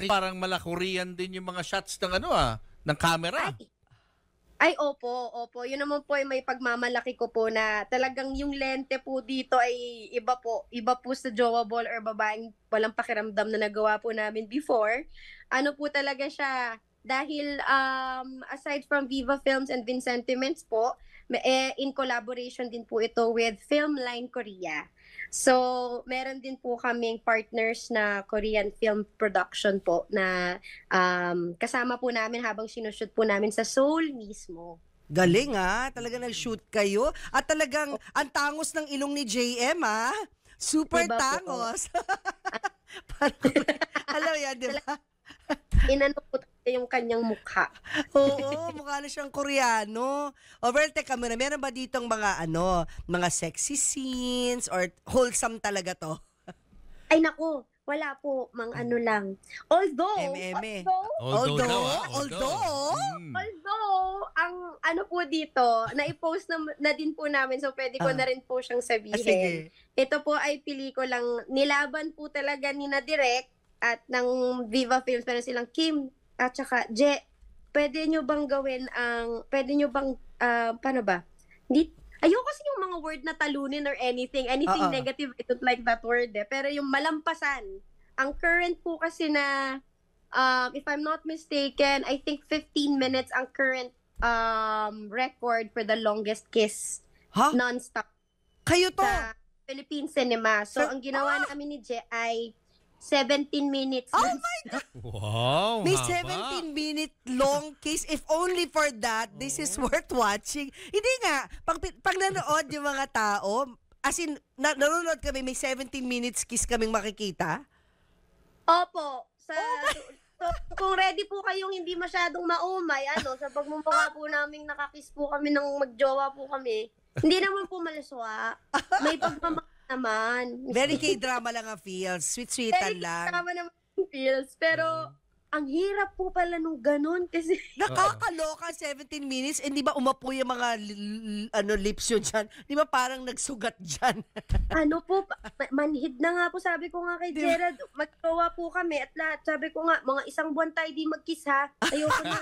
Parang malakurian din yung mga shots ng ng camera. Ay, opo. Yun naman po ay may pagmamalaki ko po na talagang yung lente po dito ay iba po. Iba po sa Jowa Ball or babaeng walang pakiramdam na nagawa po namin before. Ano po talaga siya, dahil aside from Viva Films and Vincentiments po, in collaboration din po ito with Filmline Korea. So, meron din po kaming partners na Korean film production po na kasama po namin habang sinushoot po namin sa Seoul mismo. Galing talaga nag-shoot kayo. At talagang ang tangos ng ilong ni JM Super Diba po? tangos. Parang, alam yan, di ba? Inano po yung kanyang mukha. Oo, mukha na siyang Koreano. Well, teka muna, meron ba ditong mga sexy scenes or wholesome talaga to? Ay naku, wala po, ano lang. Although, ang ano po dito, na-post na din po namin, so pwede ko na rin po siyang sabihin. Sige. Ito po ay pelikulang nilaban po talaga ni na Direk at ng Viva Films, pero silang Kim at saka Je, pwede nyo bang paano ba? Ayoko kasi yung mga word na talunin or anything negative, I don't like that word pero yung malampasan, ang current po kasi na, if I'm not mistaken, I think 15 minutes ang current record for the longest kiss non-stop Kayo to? sa Philippine cinema. So, ang ginawa namin ni Je ay 17 minutes. Oh my God! Wow, May haba. 17-minute long case. If only for that, this is worth watching. Hindi nga, pag nanood yung mga tao, as in, nanonood kami, may 17 minutes kiss kaming makikita. Opo. So, kung ready po kayong hindi masyadong maumay, sa pagmumukha po namin nakakiss po kami ng magjowa po kami, hindi naman po malaswa. May pagmamahal naman. Very K-drama lang ang feels. Sweet-sweetan lang. Very naman ang feels. Pero, ang hirap po pala nung ganun kasi Nakakaloka 17 minutes. Eh, di ba umapo yung mga lips yun dyan? Di ba parang nagsugat dyan? manhid na nga po, sabi ko nga kay Gerald, magkawa po kami at lahat. Sabi ko nga, mga isang buwan tayo di mag-kiss ha. Ayoko na.